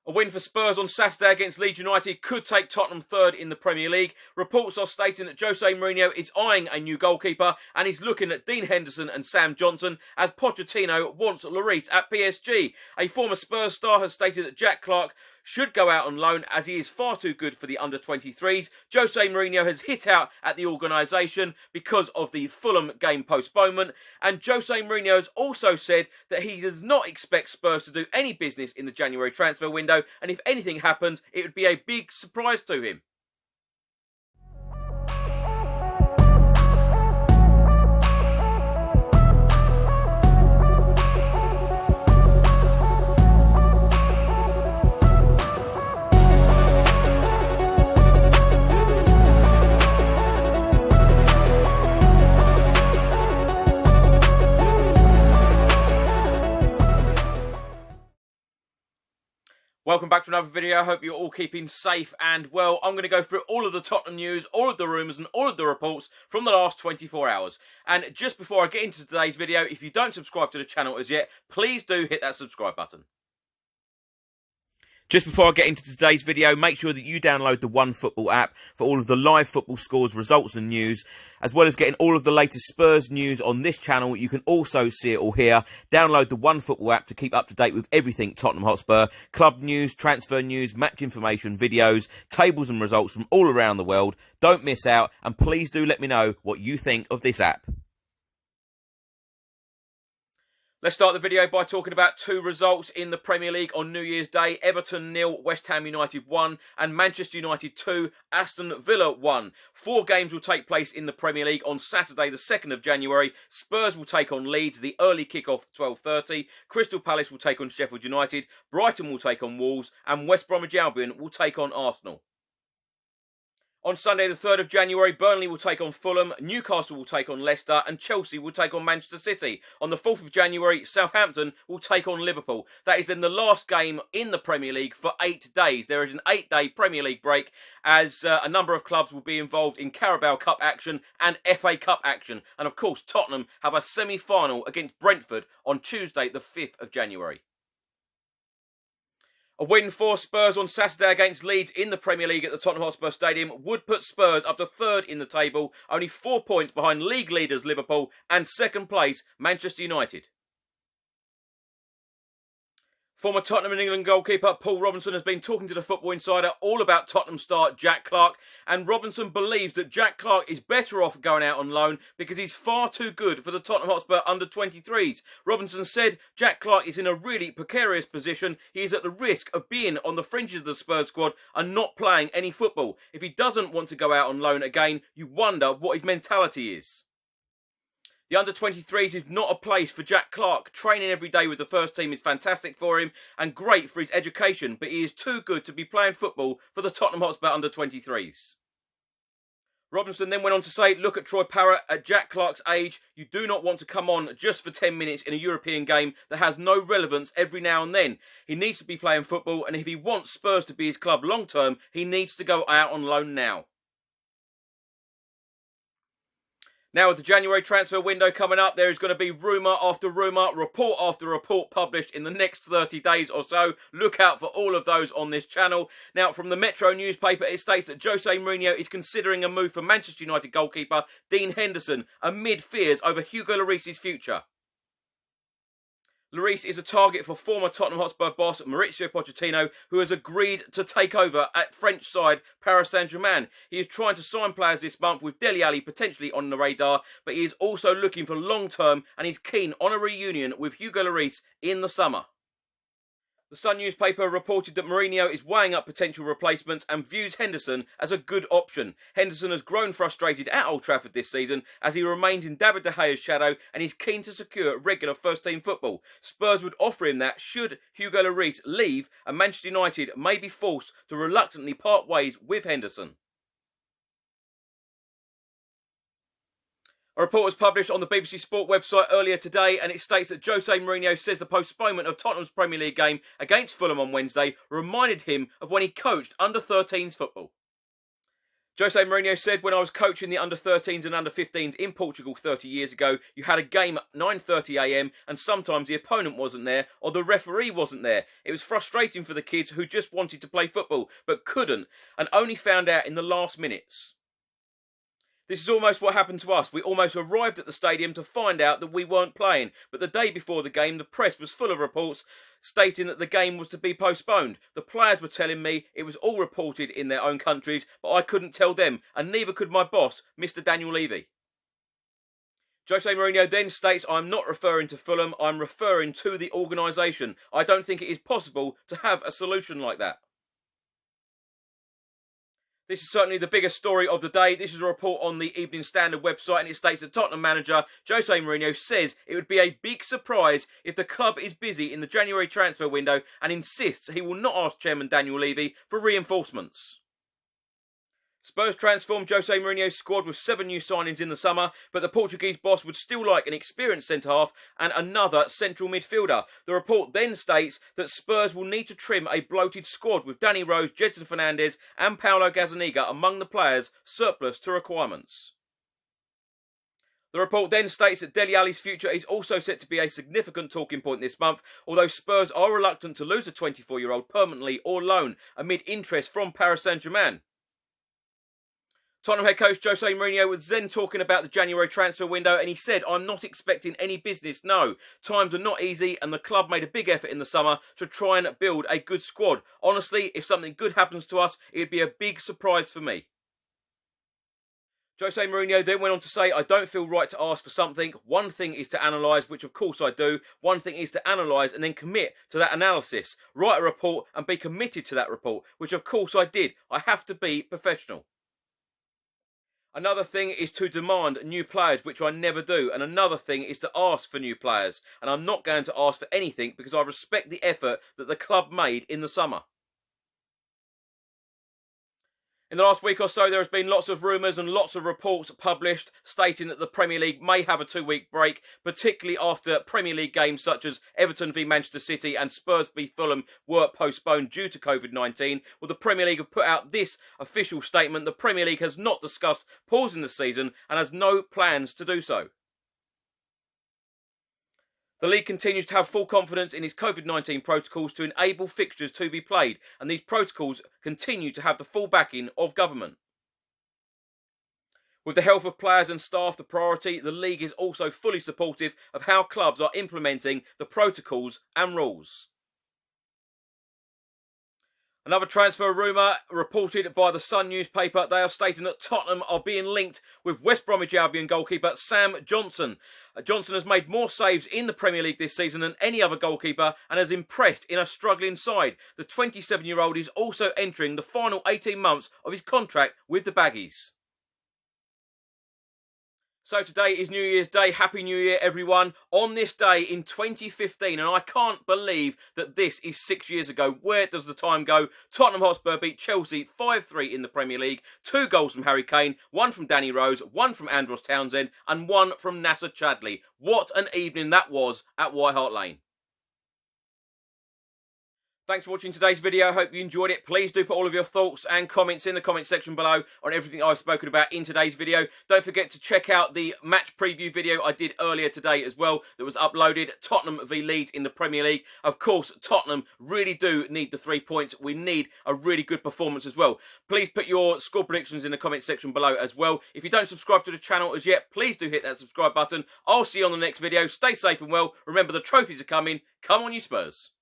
A win for Spurs on Saturday against Leeds United could take Tottenham third in the Premier League. Reports are stating that Jose Mourinho is eyeing a new goalkeeper and he's looking at Dean Henderson and Sam Johnstone as Pochettino wants Lloris at PSG. A former Spurs star has stated that Jack Clarke should go out on loan as he is far too good for the under-23s. Jose Mourinho has hit out at the organisation because of the Fulham game postponement, and Jose Mourinho has also said that he does not expect Spurs to do any business in the January transfer window, and if anything happens, it would be a big surprise to him. Welcome back to another video. I hope you're all keeping safe and well. I'm going to go through all of the Tottenham news, all of the rumours and all of the reports from the last 24 hours. And just before I get into today's video, if you don't subscribe to the channel as yet, please do hit that subscribe button. Just before I get into today's video, make sure that you download the OneFootball app for all of the live football scores, results and news, as well as getting all of the latest Spurs news on this channel. You can also see it all here. Download the OneFootball app to keep up to date with everything Tottenham Hotspur, club news, transfer news, match information, videos, tables and results from all around the world. Don't miss out, and please do let me know what you think of this app. Let's start the video by talking about two results in the Premier League on New Year's Day. Everton 0, West Ham United 1, and Manchester United 2, Aston Villa 1. 4 games will take place in the Premier League on Saturday the 2nd of January. Spurs will take on Leeds, the early kick-off at 12:30. Crystal Palace will take on Sheffield United. Brighton will take on Wolves, and West Bromwich Albion will take on Arsenal. On Sunday the 3rd of January, Burnley will take on Fulham, Newcastle will take on Leicester, and Chelsea will take on Manchester City. On the 4th of January, Southampton will take on Liverpool. That is then the last game in the Premier League for 8 days. There is an 8-day Premier League break as a number of clubs will be involved in Carabao Cup action and FA Cup action. And of course, Tottenham have a semi-final against Brentford on Tuesday the 5th of January. A win for Spurs on Saturday against Leeds in the Premier League at the Tottenham Hotspur Stadium would put Spurs up to 3rd in the table, only 4 points behind league leaders Liverpool and 2nd place Manchester United. Former Tottenham and England goalkeeper Paul Robinson has been talking to the Football Insider all about Tottenham star Jack Clarke, and Robinson believes that Jack Clarke is better off going out on loan because he's far too good for the Tottenham Hotspur under-23s. Robinson said Jack Clarke is in a really precarious position. He is at the risk of being on the fringes of the Spurs squad and not playing any football. If he doesn't want to go out on loan again, you wonder what his mentality is. The under-23s is not a place for Jack Clarke. Training every day with the first team is fantastic for him and great for his education, but he is too good to be playing football for the Tottenham Hotspur under-23s. Robinson then went on to say, look at Troy Parrott. At Jack Clarke's age, you do not want to come on just for 10 minutes in a European game that has no relevance every now and then. He needs to be playing football, and if he wants Spurs to be his club long term, he needs to go out on loan now. Now, with the January transfer window coming up, there is going to be rumour after rumour, report after report published in the next 30 days or so. Look out for all of those on this channel. Now, from the Metro newspaper, it states that Jose Mourinho is considering a move for Manchester United goalkeeper Dean Henderson amid fears over Hugo Lloris's future. Lloris is a target for former Tottenham Hotspur boss Mauricio Pochettino, who has agreed to take over at French side Paris Saint-Germain. He is trying to sign players this month with Dele Alli potentially on the radar, but he is also looking for long-term and is keen on a reunion with Hugo Lloris in the summer. The Sun newspaper reported that Mourinho is weighing up potential replacements and views Henderson as a good option. Henderson has grown frustrated at Old Trafford this season as he remains in David De Gea's shadow and is keen to secure regular first-team football. Spurs would offer him that should Hugo Lloris leave, and Manchester United may be forced to reluctantly part ways with Henderson. A report was published on the BBC Sport website earlier today, and it states that Jose Mourinho says the postponement of Tottenham's Premier League game against Fulham on Wednesday reminded him of when he coached under-13s football. Jose Mourinho said, when I was coaching the under-13s and under-15s in Portugal 30 years ago, you had a game at 9:30 AM and sometimes the opponent wasn't there or the referee wasn't there. It was frustrating for the kids who just wanted to play football but couldn't and only found out in the last minutes. This is almost what happened to us. We almost arrived at the stadium to find out that we weren't playing. But the day before the game, the press was full of reports stating that the game was to be postponed. The players were telling me it was all reported in their own countries, but I couldn't tell them, and neither could my boss, Mr. Daniel Levy. Jose Mourinho then states, I'm not referring to Fulham, I'm referring to the organisation. I don't think it is possible to have a solution like that. This is certainly the biggest story of the day. This is a report on the Evening Standard website, and it states that Tottenham manager Jose Mourinho says it would be a big surprise if the club is busy in the January transfer window and insists he will not ask Chairman Daniel Levy for reinforcements. Spurs transformed Jose Mourinho's squad with 7 new signings in the summer, but the Portuguese boss would still like an experienced centre-half and another central midfielder. The report then states that Spurs will need to trim a bloated squad with Danny Rose, Gedson Fernandes and Paulo Gazzaniga among the players surplus to requirements. The report then states that Dele Alli's future is also set to be a significant talking point this month, although Spurs are reluctant to lose a 24-year-old permanently or loan amid interest from Paris Saint-Germain. Tottenham head coach Jose Mourinho was then talking about the January transfer window and he said, I'm not expecting any business, no. Times are not easy and the club made a big effort in the summer to try and build a good squad. Honestly, if something good happens to us, it would be a big surprise for me. Jose Mourinho then went on to say, I don't feel right to ask for something. One thing is to analyse, which of course I do. One thing is to analyse and then commit to that analysis. Write a report and be committed to that report, which of course I did. I have to be professional. Another thing is to demand new players, which I never do. And another thing is to ask for new players. And I'm not going to ask for anything because I respect the effort that the club made in the summer. In the last week or so, there has been lots of rumours and lots of reports published stating that the Premier League may have a 2-week break, particularly after Premier League games such as Everton v Manchester City and Spurs v Fulham were postponed due to COVID-19. Well, the Premier League have put out this official statement. The Premier League has not discussed pausing the season and has no plans to do so. The league continues to have full confidence in its COVID-19 protocols to enable fixtures to be played, and these protocols continue to have the full backing of government. With the health of players and staff the priority, the league is also fully supportive of how clubs are implementing the protocols and rules. Another transfer rumour reported by the Sun newspaper. They are stating that Tottenham are being linked with West Bromwich Albion goalkeeper Sam Johnstone. Johnstone has made more saves in the Premier League this season than any other goalkeeper and has impressed in a struggling side. The 27-year-old is also entering the final 18 months of his contract with the Baggies. So today is New Year's Day. Happy New Year, everyone. On this day in 2015, and I can't believe that this is 6 years ago. Where does the time go? Tottenham Hotspur beat Chelsea 5-3 in the Premier League. 2 goals from Harry Kane, 1 from Danny Rose, 1 from Andros Townsend, and 1 from Nasser Chadli. What an evening that was at White Hart Lane. Thanks for watching today's video. I hope you enjoyed it. Please do put all of your thoughts and comments in the comment section below on everything I've spoken about in today's video. Don't forget to check out the match preview video I did earlier today as well that was uploaded. Tottenham v Leeds in the Premier League. Of course, Tottenham really do need the 3 points. We need a really good performance as well. Please put your score predictions in the comment section below as well. If you don't subscribe to the channel as yet, please do hit that subscribe button. I'll see you on the next video. Stay safe and well. Remember, the trophies are coming. Come on, you Spurs.